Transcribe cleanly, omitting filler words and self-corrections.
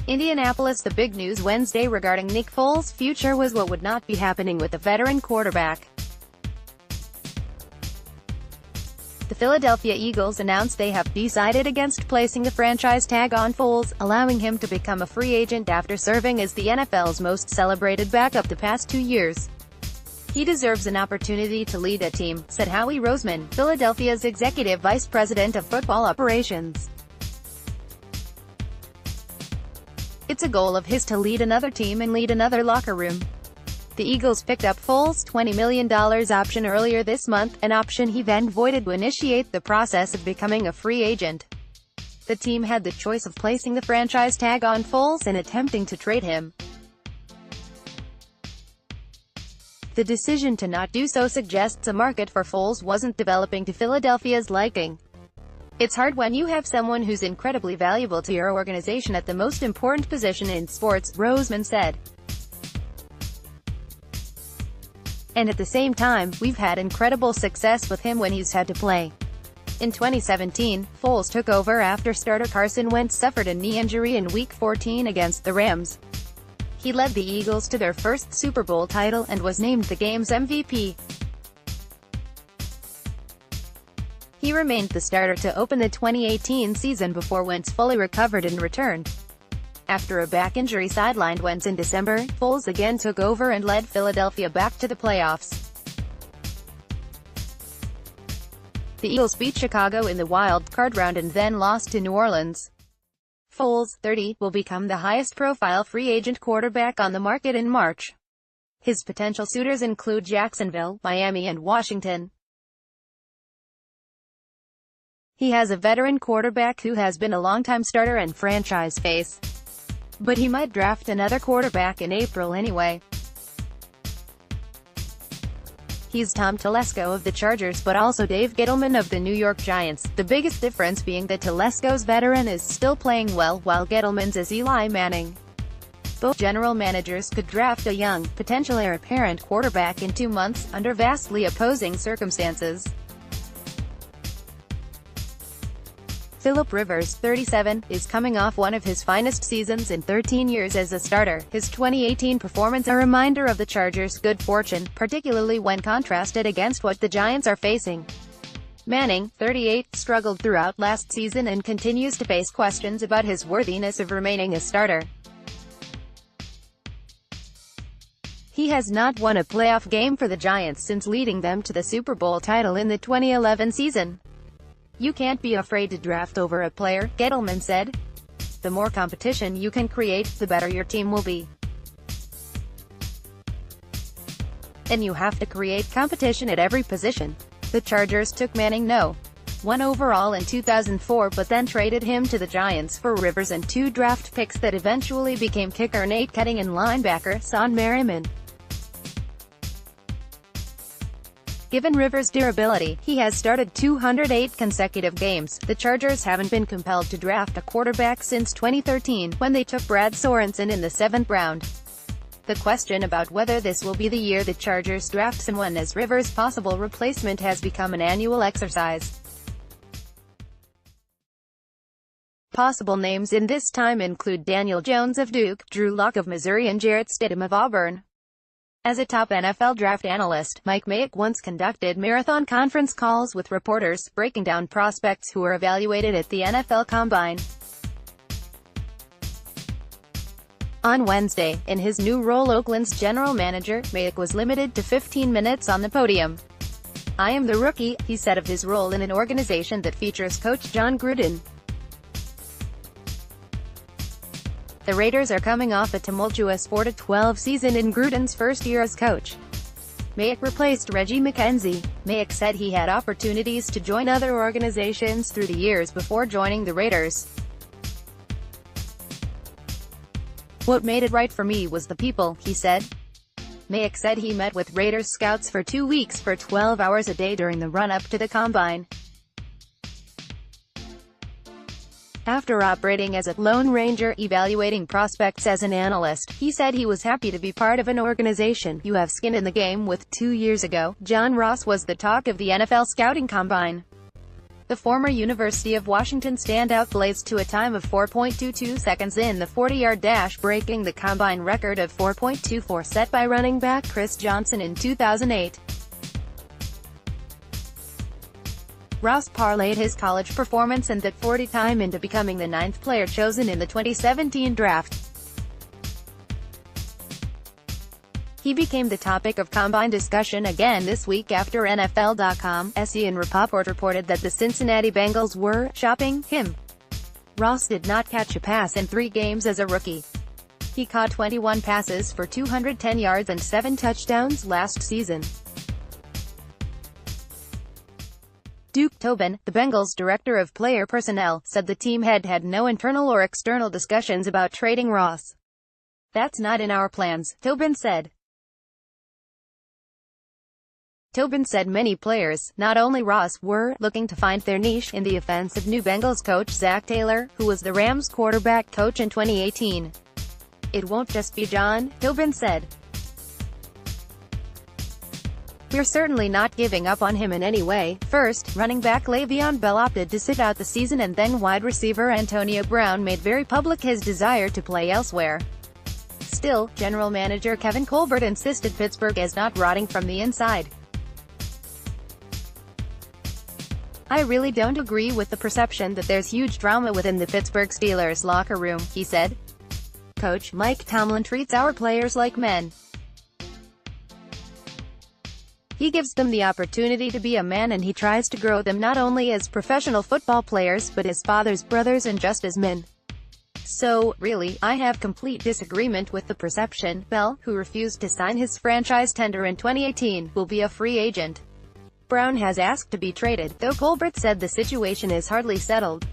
Indianapolis. The big news Wednesday regarding Nick Foles' future was what would not be happening with the veteran quarterback. The Philadelphia Eagles announced they have decided against placing a franchise tag on Foles, allowing him to become a free agent after serving as the NFL's most celebrated backup the past 2 years. "He deserves an opportunity to lead a team," said Howie Roseman, Philadelphia's executive vice president of football operations. "It's a goal of his to lead another team and lead another locker room." The Eagles picked up Foles' $20 million option earlier this month, an option he then voided to initiate the process of becoming a free agent. The team had the choice of placing the franchise tag on Foles and attempting to trade him. The decision to not do so suggests a market for Foles wasn't developing to Philadelphia's liking. "It's hard when you have someone who's incredibly valuable to your organization at the most important position in sports," Roseman said. "And at the same time, we've had incredible success with him when he's had to play." In 2017, Foles took over after starter Carson Wentz suffered a knee injury in Week 14 against the Rams. He led the Eagles to their first Super Bowl title and was named the game's MVP. He remained the starter to open the 2018 season before Wentz fully recovered and returned. After a back injury sidelined Wentz in December, Foles again took over and led Philadelphia back to the playoffs. The Eagles beat Chicago in the wild card round and then lost to New Orleans. Foles, 30, will become the highest-profile free agent quarterback on the market in March. His potential suitors include Jacksonville, Miami and Washington. He has a veteran quarterback who has been a longtime starter and franchise face. But he might draft another quarterback in April anyway. He's Tom Telesco of the Chargers but also Dave Gettleman of the New York Giants, the biggest difference being that Telesco's veteran is still playing well while Gettleman's is Eli Manning. Both general managers could draft a young, potential heir apparent quarterback in 2 months, under vastly opposing circumstances. Philip Rivers, 37, is coming off one of his finest seasons in 13 years as a starter. His 2018 performance a reminder of the Chargers' good fortune, particularly when contrasted against what the Giants are facing. Manning, 38, struggled throughout last season and continues to face questions about his worthiness of remaining a starter. He has not won a playoff game for the Giants since leading them to the Super Bowl title in the 2011 season. "You can't be afraid to draft over a player," Gettleman said. "The more competition you can create, the better your team will be. And you have to create competition at every position." The Chargers took Manning No. 1 overall in 2004 but then traded him to the Giants for Rivers and 2 draft picks that eventually became kicker Nate Ketting and linebacker Son Merriman. Given Rivers' durability, he has started 208 consecutive games. The Chargers haven't been compelled to draft a quarterback since 2013, when they took Brad Sorensen in the 7th round. The question about whether this will be the year the Chargers draft someone as Rivers' possible replacement has become an annual exercise. Possible names in this time include Daniel Jones of Duke, Drew Lock of Missouri and Jarrett Stidham of Auburn. As a top NFL draft analyst, Mike Mayock once conducted marathon conference calls with reporters, breaking down prospects who were evaluated at the NFL Combine. On Wednesday, in his new role Oakland's general manager, Mayock was limited to 15 minutes on the podium. "I am the rookie," he said of his role in an organization that features coach John Gruden. The Raiders are coming off a tumultuous 4-12 season in Gruden's first year as coach. Mayock replaced Reggie McKenzie. Mayock said he had opportunities to join other organizations through the years before joining the Raiders. "What made it right for me was the people," he said. Mayock said he met with Raiders scouts for 2 weeks for 12 hours a day during the run-up to the Combine. After operating as a Lone Ranger, evaluating prospects as an analyst, he said he was happy to be part of an organization "you have skin in the game with." 2 years ago, John Ross was the talk of the NFL scouting combine. The former University of Washington standout blazed to a time of 4.22 seconds in the 40-yard dash, breaking the combine record of 4.24 set by running back Chris Johnson in 2008. Ross parlayed his college performance and that 40 time into becoming the 9th player chosen in the 2017 draft. He became the topic of combine discussion again this week after NFL.com's Ian Rapoport reported that the Cincinnati Bengals were shopping him. Ross did not catch a pass in 3 games as a rookie. He caught 21 passes for 210 yards and 7 touchdowns last season. Duke Tobin, the Bengals' director of player personnel, said the team had had no internal or external discussions about trading Ross. "That's not in our plans," Tobin said. Tobin said many players, not only Ross, were looking to find their niche in the offense of new Bengals coach Zach Taylor, who was the Rams quarterback coach in 2018. "It won't just be John," Tobin said. "We're certainly not giving up on him in any way. First, running back Le'Veon Bell opted to sit out the season, and then wide receiver Antonio Brown made very public his desire to play elsewhere. Still, general manager Kevin Colbert insisted Pittsburgh is not rotting from the inside. I really don't agree with the perception that there's huge drama within the Pittsburgh Steelers locker room," he said. "Coach Mike Tomlin treats our players like men. He gives them the opportunity to be a man, and he tries to grow them not only as professional football players, but as fathers, brothers, and just as men. So, really, I have complete disagreement with the perception." Bell, who refused to sign his franchise tender in 2018, will be a free agent. Brown has asked to be traded, though Colbert said the situation is hardly settled.